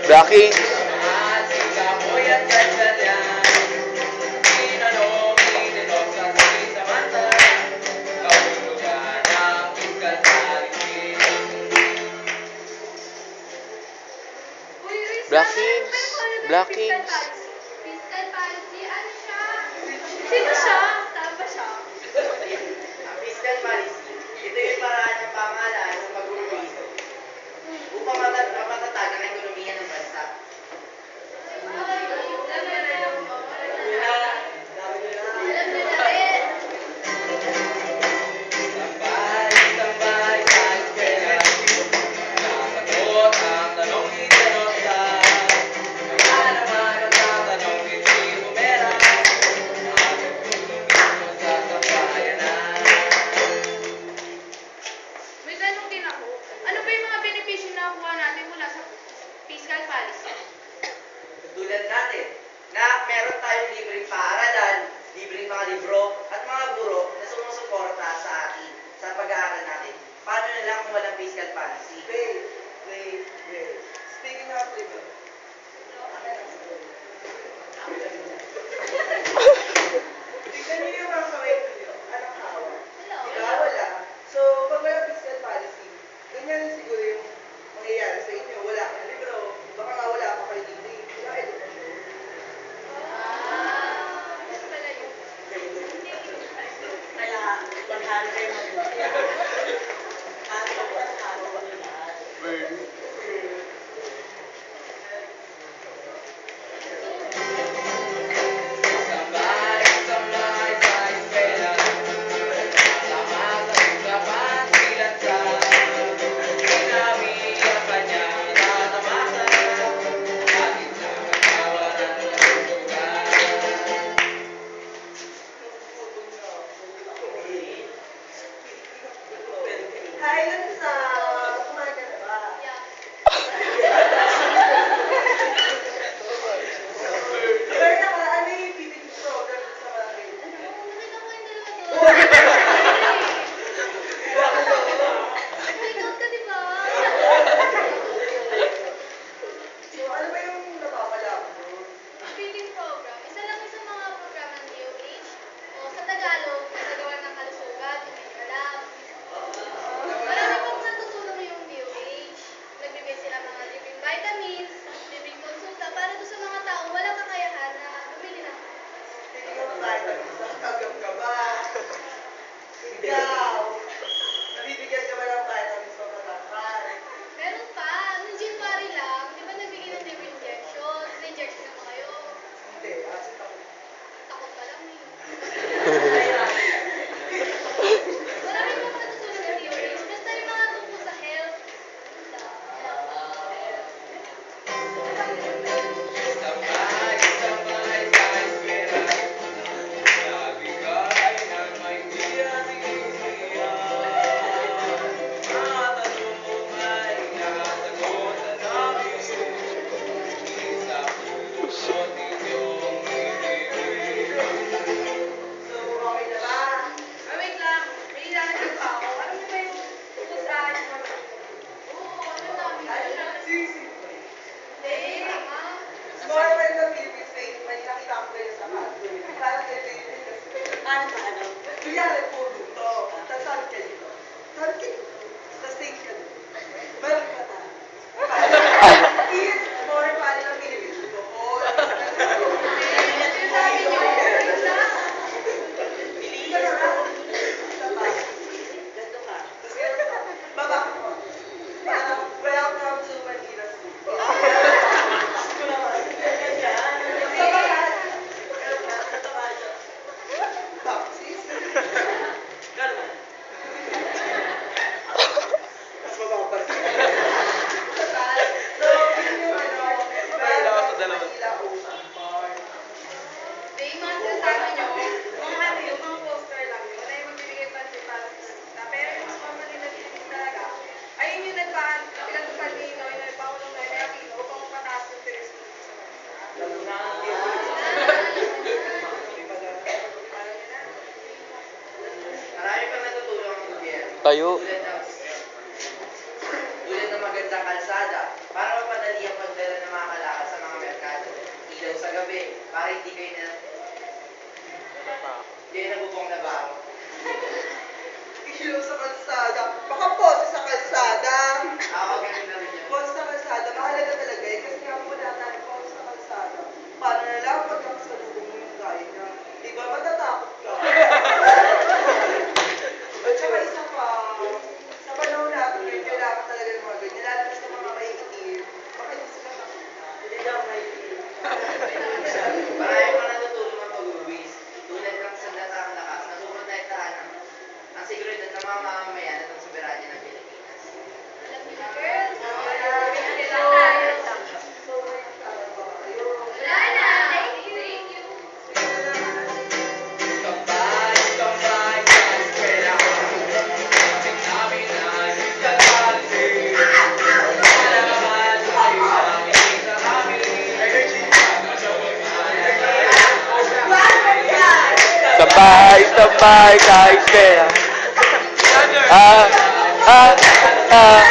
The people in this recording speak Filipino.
Blacking. Blackings. Blackings. Fiscal policy, ano siya? Sino siya? Tama ba siya? Ang fiscal policy, ito yung paraan ng pamahalaan sa pag-uwiso upang mapatatag ang ekonomiya ng bansa. Alam niyo na rin. Tambay sa eskwela, nasagot ang tanong ni Tenosa. Kaya naman ang tatanong ni si Bumera, ang ekonomiya sa sambayanan. May tanong din ako. Ano ba yung mga benepisyo na nakuha natin mula sa fiscal policy? Tulad natin, na meron tayong libreng paaralan, libreng mga libro, at mga guro na sumusuporta sa atin sa pag-aaral natin. Paano na lang kung walang fiscal policy? Wait. Speaking of libro, tignan niyo yung mga kaway niyo. Anong hawak? Hello. Diba? Wala. So, pag walang fiscal policy, ganyan siguro yung mangyayari sa inyo. Wala kang libro, baka nga wala pa kayo libre. Wala edukasyon. Ano pala yun? Kaya, maghalo kayo mabuti. Sabay sa eskwela, kasama sa usapan silansa. Sinabi ang kanyang tatamasa, bakit nakakawalan ng lugar. Hi, Lansa! Kumain ka na ba? Yeah. Pero nakaraan may PPT program sa barangay. Ano? Nakita ko yung dalawa doon. Break out ka, di ba? So, ano ba yung napapala mo? Feeding program. Isa lang sa mga program ng DOH o sa Tagalog, nagagawa ng kalusugan, hindi nyo alam. Marami pong natutulong yung DOH. Nagbibigay sila mga living vitamins, living consulta para doon sa mga taong walang kakayahan na bumili ng Hindi ka ba tayo sa kagam ka ba? Ikaw! Nabibigyan ka ba ng vitamins o matangkal? meron pa. Noong January lang, di ba nagbigay ng liver injection? Na-injection na ba kayo? Hindi, kasi takot. Takot pa lang eh. Kaya, Marami pong natutulong ng DOH. Basta yung mga tungkol sa health. sabay sa eskwela, nabigay ng may siya. Matanong ay nasagot na namin, isa puso ninyong ibigay. So, okay na ba? Wait lang. May ilalagay pa ako. Alam niyo ba yung tungkol sa akin? Oo, ano namin. Sisi. Hindi, tama. Small when the previous week, may nakita ko kayo sa kanto. Parang nililin kasi. Ano? Kunyari, puro to. Tapos sabi kayo dito. Sabi kayo dito. Sa station. Balik ka ta. It's more fun ng Philippines. Oo. Sinasabi niyo, yun lang. Baba ko. Welcome to Manila School. Damon, sinasabi niyo, mga ano yung mga poster lang yun. Wala yung magbibigay pansin para sa salita. Pero yung mga Manila Philippines talaga, ayun yung pinagtupad ni Noy na Paulong Noy Aquino upang mapataas yung turismo sa bansa. Marami pang natutulong ang gobyerno. Tayo. Tulad ng magandang kalsada para mapadali ang pagdala ng mga hindi kayo na... Hindi kayo nabubong na ba? Ilaw sa kalsada. Baka pose sa kalsada. Ako, ganun na rin yun. Pose sa kalsada. Mahalaga talaga eh. Kasi nga wala tayong pose sa kalsada. Paano na lang pag nakasalubong mo yung gaya niya? Di ba matatakot ka? At saka isa pa, sa panahon natin ngayon, kailangan talaga ng mga ganyan. Lalo na sa mga maiitim. Baka hindi sila nakita. Hindi daw maiitim. Marami pa natutulong ang pag-uwis. Tulad ng sandatang lakas, nasuprotektahan ang seguridad ng mga mamamayan at ang soberanya ng Pilipinas. Alam niyo na, girls. So, may kasama ba kayo? Wala na. Thank you. Tambay, tambay sa eskwela. Kapit namin ay kalbate. Malaman tayo namin sa kami. Tambay, tambay sa eskwela. Ah, ah, ah.